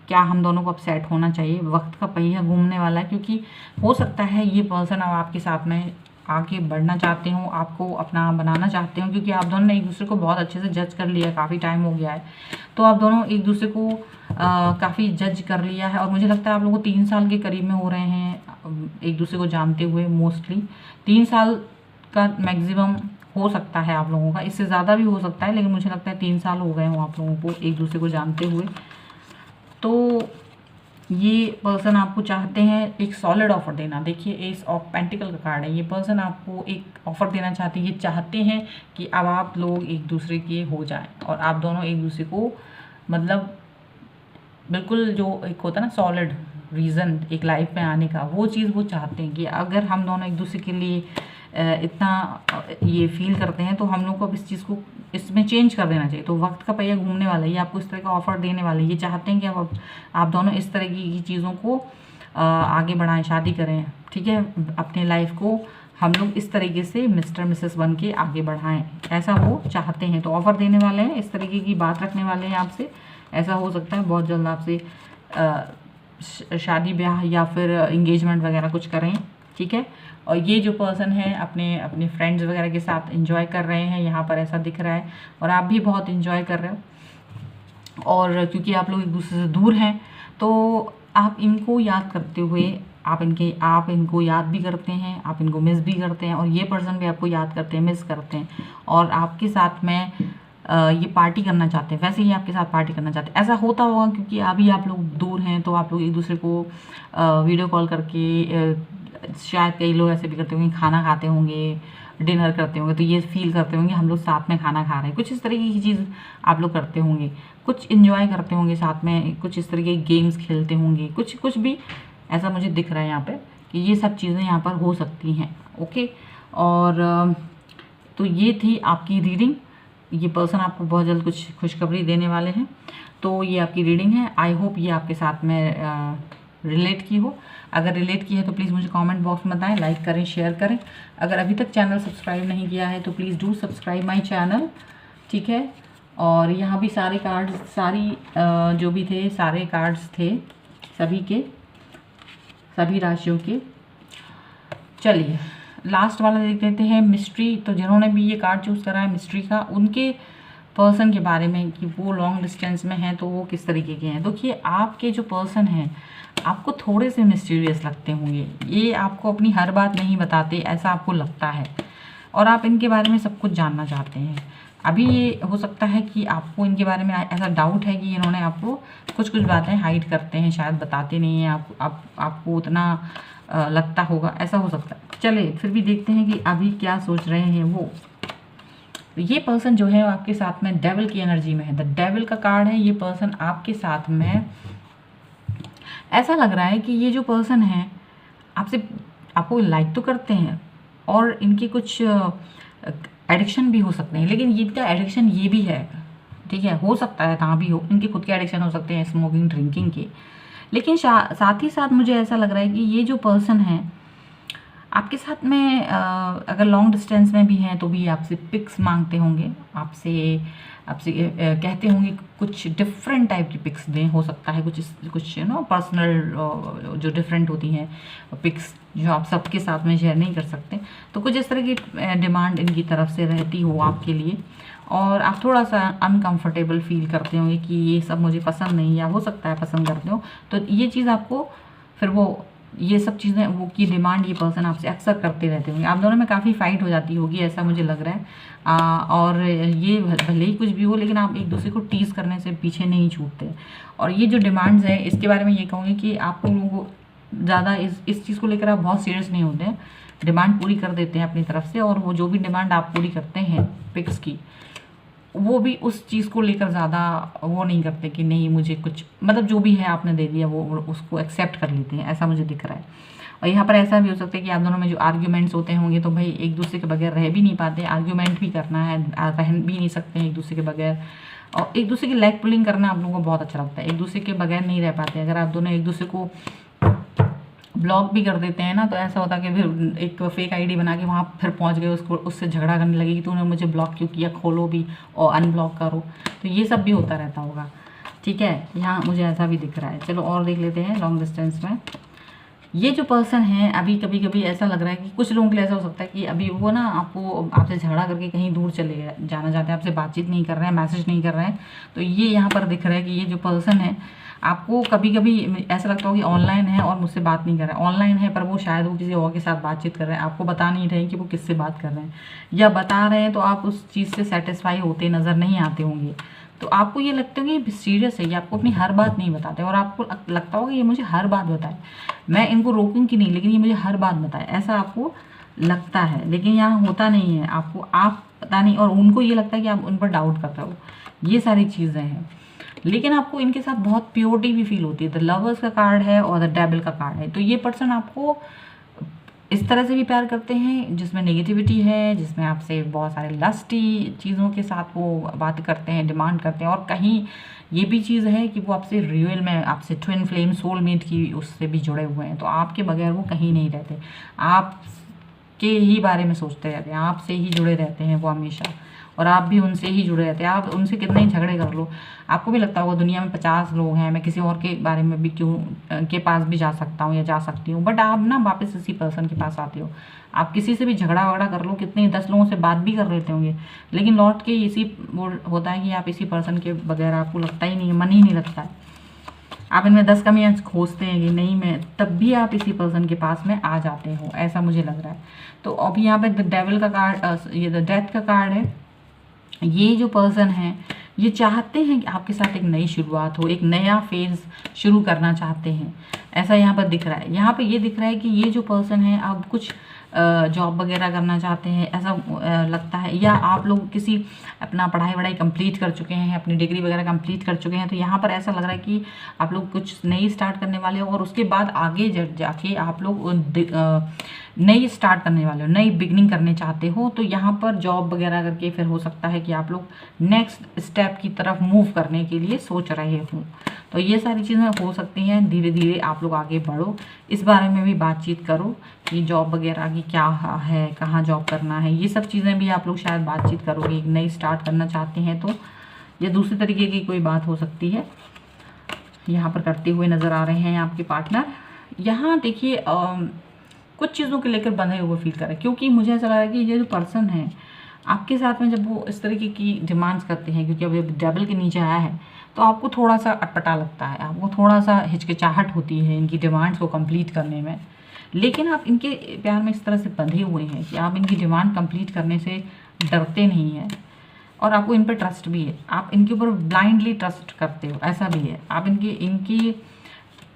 क्या हम दोनों को अब सेट होना चाहिए। वक्त का पहिया घूमने वाला है, क्योंकि हो सकता है ये पर्सन अब आपके साथ में आगे बढ़ना चाहते हो, आपको अपना बनाना चाहते हो, क्योंकि आप दोनों ने एक दूसरे को बहुत अच्छे से जज कर लिया, काफ़ी टाइम हो गया है। तो आप दोनों एक दूसरे को काफ़ी जज कर लिया है, और मुझे लगता है आप लोगों को 3 साल के करीब में हो रहे हैं एक दूसरे को जानते हुए। मोस्टली 3 साल का मैक्सिमम हो सकता है आप लोगों का, इससे ज़्यादा भी हो सकता है, लेकिन मुझे लगता है 3 साल हो गए हो आप लोगों को एक दूसरे को जानते हुए। तो ये पर्सन आपको चाहते हैं एक सॉलिड ऑफर देना। देखिए एस ऑफ पेंटिकल का कार्ड है। ये पर्सन आपको एक ऑफर देना चाहते हैं, ये चाहते हैं कि अब आप लोग एक दूसरे के हो जाएं और आप दोनों एक दूसरे को, मतलब बिल्कुल जो एक होता है ना सॉलिड रीज़न एक लाइफ में आने का, वो चीज़ वो चाहते हैं कि अगर हम दोनों एक दूसरे के लिए इतना ये फील करते हैं तो हम लोग को अब इस चीज़ को इसमें चेंज कर देना चाहिए। तो वक्त का पहिया घूमने वाला है, ये आपको इस तरह का ऑफर देने वाले, ये चाहते हैं कि अब आप दोनों इस तरह की चीज़ों को आगे बढ़ाएं, शादी करें। ठीक है, अपने लाइफ को हम लोग इस तरीके से मिस्टर मिसेस बन के आगे बढ़ाएं, ऐसा वो चाहते हैं। तो ऑफ़र देने वाले हैं, इस तरीके की बात रखने वाले हैं आपसे। ऐसा हो सकता है बहुत जल्द आपसे शादी ब्याह या फिर इंगेजमेंट वगैरह कुछ करें। ठीक है, और ये जो पर्सन है अपने अपने फ्रेंड्स वगैरह के साथ एंजॉय कर रहे हैं, यहाँ पर ऐसा दिख रहा है, और आप भी बहुत एंजॉय कर रहे हो। और क्योंकि आप लोग एक दूसरे से दूर हैं तो आप इनको याद करते हुए आप इनको याद भी करते हैं, आप इनको मिस भी करते हैं, और ये पर्सन भी आपको याद करते हैं, मिस करते हैं, और आपके साथ में ये पार्टी करना चाहते हैं। वैसे ही आपके साथ पार्टी करना चाहते हैं। ऐसा होता होगा क्योंकि अभी आप लोग दूर हैं, तो आप लोग एक दूसरे को वीडियो कॉल करके शायद कई लोग ऐसे भी करते होंगे, खाना खाते होंगे, डिनर करते होंगे, तो ये फील करते होंगे हम लोग साथ में खाना खा रहे हैं। कुछ इस तरीके की चीज़ आप लोग करते होंगे, कुछ इन्जॉय करते होंगे साथ में, कुछ इस तरीके के गेम्स खेलते होंगे, कुछ भी ऐसा मुझे दिख रहा है यहाँ पे कि ये सब चीज़ें यहाँ पर हो सकती हैं। ओके, और तो ये थी आपकी रीडिंग। ये पर्सन आपको बहुत जल्द कुछ खुशखबरी देने वाले हैं। तो ये आपकी रीडिंग है। आई होप ये आपके साथ में रिलेट की हो। अगर रिलेट की है तो प्लीज़ मुझे कमेंट बॉक्स में बताएं, लाइक करें, शेयर करें। अगर अभी तक चैनल सब्सक्राइब नहीं किया है तो please do subscribe my channel. ठीक है, और यहाँ भी सारे कार्ड्स, जो भी थे सारे कार्ड्स थे सभी राशियों के। चलिए लास्ट वाला देख लेते हैं, मिस्ट्री। तो जिन्होंने भी ये कार्ड चूज़ करा है मिस्ट्री का, उनके पर्सन के बारे में कि वो लॉन्ग डिस्टेंस में हैं तो वो किस तरीके के हैं। देखिए आपके जो पर्सन हैं आपको थोड़े से मिस्टीरियस लगते होंगे, ये आपको अपनी हर बात नहीं बताते, ऐसा आपको लगता है, और आप इनके बारे में सब कुछ जानना चाहते हैं। अभी ये हो सकता है कि आपको इनके बारे में ऐसा डाउट है कि इन्होंने आपको कुछ कुछ बातें हाइड करते हैं, शायद बताते नहीं हैं, आपको उतना लगता होगा, ऐसा हो सकता है। चले फिर भी देखते हैं कि अभी क्या सोच रहे हैं वो। ये पर्सन जो है आपके साथ में डेविल की एनर्जी में है, द डेविल का कार्ड है। ये पर्सन आपके साथ में, ऐसा लग रहा है कि ये जो पर्सन है आपको लाइक तो करते हैं और इनकी कुछ एडिक्शन भी हो सकते हैं, लेकिन इनका एडिक्शन ये भी है, ठीक है, हो सकता है ना भी हो, इनके खुद के एडिक्शन हो सकते हैं स्मोकिंग ड्रिंकिंग के। लेकिन साथ ही साथ मुझे ऐसा लग रहा है कि ये जो पर्सन है आपके साथ में अगर लॉन्ग डिस्टेंस में भी हैं तो भी आपसे पिक्स मांगते होंगे, आपसे कहते होंगे कुछ डिफरेंट टाइप की पिक्स दें। हो सकता है कुछ पर्सनल जो डिफरेंट होती हैं पिक्स जो आप सबके साथ में शेयर नहीं कर सकते, तो कुछ इस तरह की डिमांड इनकी तरफ से रहती हो आपके लिए, और आप थोड़ा सा अनकंफर्टेबल फील करते होंगे कि ये सब मुझे पसंद नहीं, या हो सकता है पसंद करते हो। तो ये चीज़ आपको फिर ये सब चीज़ें वो की डिमांड ये पर्सन आपसे अक्सर करते रहते होंगे। आप दोनों में काफ़ी फाइट हो जाती होगी, ऐसा मुझे लग रहा है। और ये भले ही कुछ भी हो, लेकिन आप एक दूसरे को टीज़ करने से पीछे नहीं छूटते। और ये जो डिमांड्स हैं इसके बारे में ये कहूँगी कि आप लोगों को ज़्यादा इस चीज़ को लेकर आप बहुत सीरियस नहीं होते हैं, डिमांड पूरी कर देते हैं अपनी तरफ से, और वो जो भी डिमांड आप पूरी करते हैं पिक्स की, वो भी उस चीज़ को लेकर ज़्यादा वो नहीं करते कि नहीं मुझे कुछ, मतलब जो भी है आपने दे दिया वो उसको एक्सेप्ट कर लेते हैं, ऐसा मुझे दिख रहा है। और यहाँ पर ऐसा भी हो सकता है कि आप दोनों में जो आर्ग्यूमेंट्स होते होंगे तो भाई एक दूसरे के बगैर रह भी नहीं पाते, आर्ग्यूमेंट भी करना है, रह भी नहीं सकते हैं एक दूसरे के बगैर, और एक दूसरे की लेग पुलिंग करना आप लोगों को बहुत अच्छा लगता है, एक दूसरे के बगैर नहीं रह पाते। अगर आप दोनों एक दूसरे को ब्लॉक भी कर देते हैं ना, तो ऐसा होता है कि फिर एक फेक आईडी बना के वहाँ फिर पहुँच गए, उससे झगड़ा करने लगे कि तूने मुझे ब्लॉक क्यों किया, खोलो भी और अनब्लॉक करो, तो ये सब भी होता रहता होगा, ठीक है। यहाँ मुझे ऐसा भी दिख रहा है। चलो और देख लेते हैं लॉन्ग डिस्टेंस में। ये जो पर्सन है अभी कभी कभी ऐसा लग रहा है कि कुछ लोगों के लिए ऐसा हो सकता है कि अभी वो ना आपसे झगड़ा करके कहीं दूर चले जाना चाहते हैं, आपसे बातचीत नहीं कर रहे हैं, मैसेज नहीं कर रहे हैं। तो ये यहाँ पर दिख रहा है कि ये जो पर्सन है आपको कभी कभी ऐसा लगता हो कि ऑनलाइन है और मुझसे बात नहीं कर रहा है, ऑनलाइन है पर वो शायद वो किसी और के साथ बातचीत कर रहे हैं, आपको बता नहीं रहे कि वो किससे बात कर रहे हैं, या बता रहे हैं तो आप उस चीज़ से सेटिस्फाई होते नज़र नहीं आते होंगे। तो आपको ये लगता है कि ये सीरियस है, ये आपको अपनी हर बात नहीं बताते, और आपको लगता होगा ये मुझे हर बात बताए, मैं इनको रोकूंगी नहीं लेकिन ये मुझे हर बात बताए, ऐसा आपको लगता है। लेकिन यहाँ होता नहीं है, आप पता नहीं, और उनको ये लगता है कि आप उन पर डाउट कर रहे हो, ये सारी चीज़ें हैं। लेकिन आपको इनके साथ बहुत प्योरिटी भी फील होती है। द लवर्स का कार्ड है और द डेविल का कार्ड है। तो ये पर्सन आपको इस तरह से भी प्यार करते हैं जिसमें नेगेटिविटी है, जिसमें आपसे बहुत सारे लस्टी चीज़ों के साथ वो बात करते हैं, डिमांड करते हैं, और कहीं ये भी चीज़ है कि वो आपसे रियल में आपसे ट्विन फ्लेम सोलमेट की उससे भी जुड़े हुए हैं। तो आपके बगैर वो कहीं नहीं रहते, आपके ही बारे में सोचते रहते हैं, आपसे ही जुड़े रहते हैं वो हमेशा, और आप भी उनसे ही जुड़े रहते हैं। आप उनसे कितने ही झगड़े कर लो, आपको भी लगता होगा दुनिया में 50 लोग हैं, मैं किसी और के बारे में भी क्यों के पास भी जा सकता हूँ या जा सकती हूँ, बट आप ना वापस इसी पर्सन के पास आते हो। आप किसी से भी झगड़ा वगड़ा कर लो, कितने 10 लोगों से बात भी कर लेते होंगे, लेकिन लौट के इसी वो होता है कि आप इसी पर्सन के बगैर आपको लगता ही नहीं है, मन ही नहीं लगता है। आप इनमें 10 कमियाँ खोजते हैं कि नहीं मैं, तब भी आप इसी पर्सन के पास में आ जाते हो, ऐसा मुझे लग रहा है। तो अभी यहाँ पे द डेविल का कार्ड, ये द डेथ का कार्ड है। ये जो पर्सन है ये चाहते हैं कि आपके साथ एक नई शुरुआत हो, एक नया फेज़ शुरू करना चाहते हैं, ऐसा यहाँ पर दिख रहा है। यहाँ पे ये दिख रहा है कि ये जो पर्सन है आप कुछ जॉब वगैरह करना चाहते हैं, ऐसा लगता है, या आप लोग किसी अपना पढ़ाई वढ़ाई कंप्लीट कर चुके हैं, अपनी डिग्री वगैरह कंप्लीट कर चुके हैं। तो यहाँ पर ऐसा लग रहा है कि आप लोग कुछ नई स्टार्ट करने वाले हो, और उसके बाद आगे जाके आप लोग नई स्टार्ट करने वाले हो, नई बिगनिंग करने चाहते हो। तो यहाँ पर जॉब वगैरह करके फिर हो सकता है कि आप लोग नेक्स्ट स्टेप की तरफ मूव करने के लिए सोच रहे हो। तो ये सारी चीज़ें हो सकती हैं, धीरे धीरे आप लोग आगे बढ़ो, इस बारे में भी बातचीत करो कि जॉब वगैरह की क्या है, कहाँ जॉब करना है, ये सब चीज़ें भी आप लोग शायद बातचीत करोगे। एक नई स्टार्ट करना चाहते हैं तो, या दूसरी तरीके की कोई बात हो सकती है, यहाँ पर करते हुए नज़र आ रहे हैं आपके पार्टनर। यहाँ देखिए कुछ चीज़ों के लेकर बंधे हुए फील कर रहे हैं, क्योंकि मुझे ऐसा लग रहा है कि ये जो पर्सन है आपके साथ में जब वो इस तरीके की डिमांड्स करते हैं, क्योंकि अब डबल के नीचे आया है, तो आपको थोड़ा सा अटपटा लगता है, आपको थोड़ा सा हिचकिचाहट होती है इनकी डिमांड्स को कंप्लीट करने में। लेकिन आप इनके प्यार में इस तरह से बंधे हुए हैं कि आप इनकी डिमांड कंप्लीट करने से डरते नहीं हैं, और आपको इन पर ट्रस्ट भी है, आप इनके ऊपर ब्लाइंडली ट्रस्ट करते हो, ऐसा भी है। आप इनकी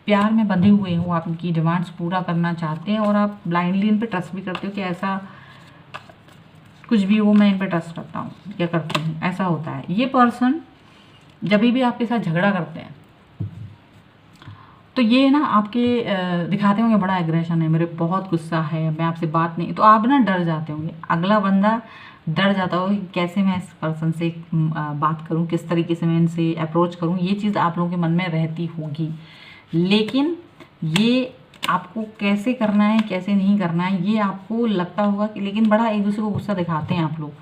प्यार में बंधे हुए हो, आप इनकी डिमांड्स पूरा करना चाहते हैं, और आप ब्लाइंडली इन पर ट्रस्ट भी करते हो कि ऐसा कुछ भी हो मैं इन पर ट्रस्ट करता हूँ या करती हूँ, ऐसा होता है। ये पर्सन जब भी आपके साथ झगड़ा करते हैं तो ये ना आपके दिखाते होंगे बड़ा एग्रेशन है, मेरे बहुत गुस्सा है, मैं आपसे बात नहीं, तो आप ना डर जाते होंगे, अगला बंदा डर जाता होगा कि कैसे मैं इस पर्सन से बात करूं, किस तरीके से मैं इनसे अप्रोच करूं, ये चीज़ आप लोगों के मन में रहती होगी। लेकिन ये आपको कैसे करना है कैसे नहीं करना है ये आपको लगता होगा कि, लेकिन बड़ा एक दूसरे को गुस्सा दिखाते हैं आप लोग,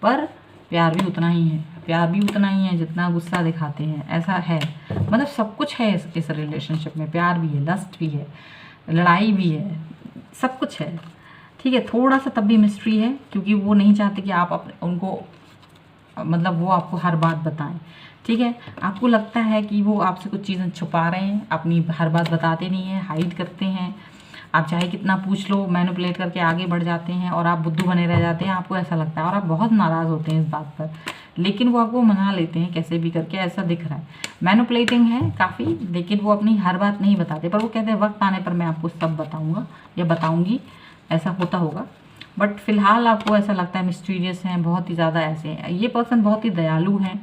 पर प्यार भी उतना ही है, प्यार भी उतना ही है जितना गुस्सा दिखाते हैं, ऐसा है। मतलब सब कुछ है इस रिलेशनशिप में, प्यार भी है, लस्ट भी है, लड़ाई भी है, सब कुछ है, ठीक है। थोड़ा सा तब भी मिस्ट्री है, क्योंकि वो नहीं चाहते कि आप उनको मतलब वो आपको हर बात बताएं, ठीक है। आपको लगता है कि वो आपसे कुछ चीज़ें छुपा रहे हैं, अपनी हर बात बताते नहीं हैं, हाइड करते हैं। आप चाहे कितना पूछ लो, मैनिपुलेट करके आगे बढ़ जाते हैं और आप बुद्धू बने रह जाते हैं, आपको ऐसा लगता है, और आप बहुत नाराज़ होते हैं इस बात पर। लेकिन वो आपको मना लेते हैं कैसे भी करके, ऐसा दिख रहा है। मैनिपुलेटिंग है काफ़ी, लेकिन वो अपनी हर बात नहीं बताते, पर वो कहते हैं वक्त आने पर मैं आपको सब बताऊँगा या बताऊँगी, ऐसा होता होगा। बट फिलहाल आपको ऐसा लगता है मिस्टीरियस हैं, बहुत ही ज़्यादा ऐसे हैं। ये पर्सन बहुत ही दयालु हैं,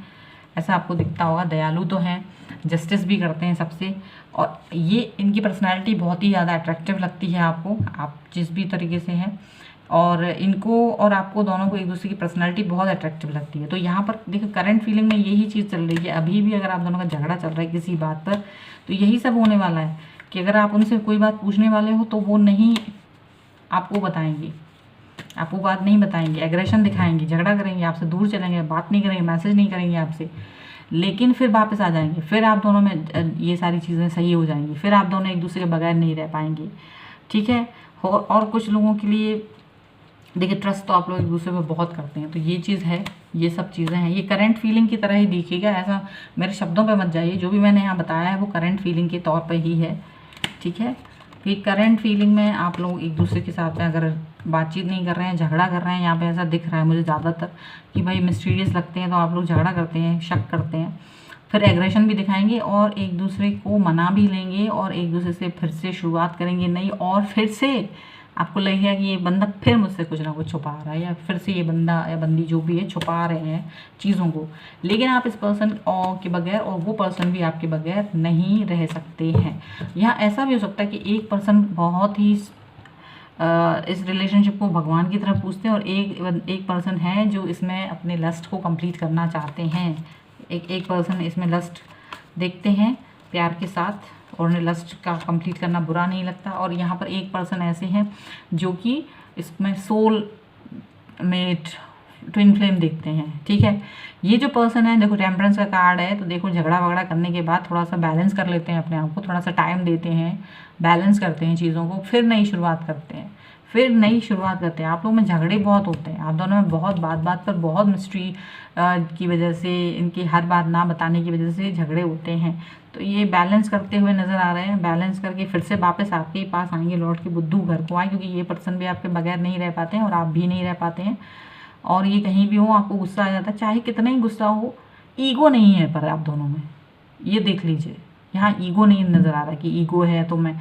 ऐसा आपको दिखता होगा, दयालु तो हैं, जस्टिस भी करते हैं सबसे, और ये इनकी पर्सनैलिटी बहुत ही ज़्यादा अट्रैक्टिव लगती है आपको, आप जिस भी तरीके से हैं, और इनको और आपको दोनों को एक दूसरे की पर्सनैलिटी बहुत अट्रैक्टिव लगती है। तो यहाँ पर देखो करंट फीलिंग में यही चीज़ चल रही है, अभी भी अगर आप दोनों का झगड़ा चल रहा है किसी बात पर, तो यही सब होने वाला है कि अगर आप उनसे कोई बात पूछने वाले हो तो वो नहीं आपको बताएंगे, आपको बात नहीं बताएंगे, एग्रेशन दिखाएंगे, झगड़ा करेंगे, आपसे दूर चलेंगे, बात नहीं करेंगे, मैसेज नहीं करेंगे आपसे, लेकिन फिर वापस आ जाएंगे, फिर आप दोनों में ये सारी चीज़ें सही हो जाएंगी, फिर आप दोनों एक दूसरे के बगैर नहीं रह पाएंगे, ठीक है। और कुछ लोगों के लिए देखिए ट्रस्ट तो आप लोग एक दूसरे पे बहुत करते हैं, तो ये चीज़ है, ये सब चीज़ें हैं, ये करंट फीलिंग की तरह ही दिखेगा, ऐसा मेरे शब्दों पे मत जाइए, जो भी मैंने यहाँ बताया है वो करंट फीलिंग के तौर पर ही है, ठीक है। कि करंट फीलिंग में आप लोग एक दूसरे के साथ में अगर बातचीत नहीं कर रहे हैं, झगड़ा कर रहे हैं, यहाँ पे ऐसा दिख रहा है मुझे ज़्यादातर कि भाई मिस्टीरियस लगते हैं, तो आप लोग झगड़ा करते हैं, शक करते हैं, फिर एग्रेशन भी दिखाएंगे और एक दूसरे को मना भी लेंगे और एक दूसरे से फिर से शुरुआत करेंगे नई, और फिर से आपको लगेगा कि ये बंदा फिर मुझसे कुछ ना कुछ छुपा रहा है, या फिर से ये बंदा या बंदी जो भी है छुपा रहे हैं चीज़ों को, लेकिन आप इस पर्सन के बगैर और वो पर्सन भी आपके बगैर नहीं रह सकते हैं। यहाँ ऐसा भी हो सकता है कि एक पर्सन बहुत ही इस रिलेशनशिप को भगवान की तरफ पूछते हैं, और एक पर्सन है जो इसमें अपने लस्ट को कंप्लीट करना चाहते हैं। एक पर्सन इसमें लस्ट देखते हैं प्यार के साथ, और उन्हें लस्ट का कंप्लीट करना बुरा नहीं लगता। और यहाँ पर एक पर्सन ऐसे हैं जो कि इसमें सोल मेट ट्विन फ्लेम देखते हैं, ठीक है। ये जो पर्सन है देखो टेम्परेंस का कार्ड है, तो देखो झगड़ा वगड़ा करने के बाद थोड़ा सा बैलेंस कर लेते हैं अपने आप को, थोड़ा सा टाइम देते हैं, बैलेंस करते हैं चीज़ों को, फिर नई शुरुआत करते हैं, आप लोगों में झगड़े बहुत होते हैं, आप दोनों में बहुत बात पर बहुत मिस्ट्री की वजह से, इनकी हर बात ना बताने की वजह से झगड़े होते हैं। तो ये बैलेंस करते हुए नज़र आ रहे हैं, बैलेंस करके फिर से वापस आपके ही पास आएंगे, लौट के बुद्धू घर को आए, क्योंकि ये पर्सन भी आपके बगैर नहीं रह पाते हैं और आप भी नहीं रह पाते हैं। और ये कहीं भी हो आपको गुस्सा आ जाता है, चाहे कितना ही गुस्सा हो, ईगो नहीं है पर आप दोनों में, ये देख लीजिए, यहाँ ईगो नहीं नज़र आ रहा कि ईगो है तो मैं,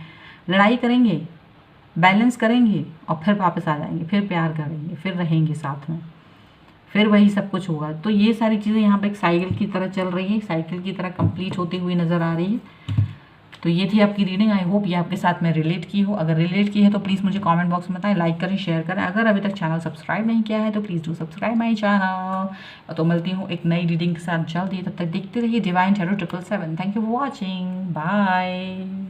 लड़ाई करेंगे, बैलेंस करेंगे और फिर वापस आ जाएंगे, फिर प्यार करेंगे, फिर रहेंगे साथ में, फिर वही सब कुछ होगा। तो ये सारी चीज़ें यहाँ पे एक साइकिल की तरह चल रही है, साइकिल की तरह कंप्लीट होती हुई नज़र आ रही है। तो ये थी आपकी रीडिंग, आई होप ये आपके साथ में रिलेट की हो। अगर रिलेट की है तो प्लीज़ मुझे कमेंट बॉक्स में बताएं, लाइक करें, शेयर करें। अगर अभी तक चैनल सब्सक्राइब नहीं किया है तो please do subscribe my channel. तो मिलती हूँ एक नई रीडिंग के साथ जल्दी, तब तक देखते रहिए Divine Tarot 777। Thank you for watching, bye.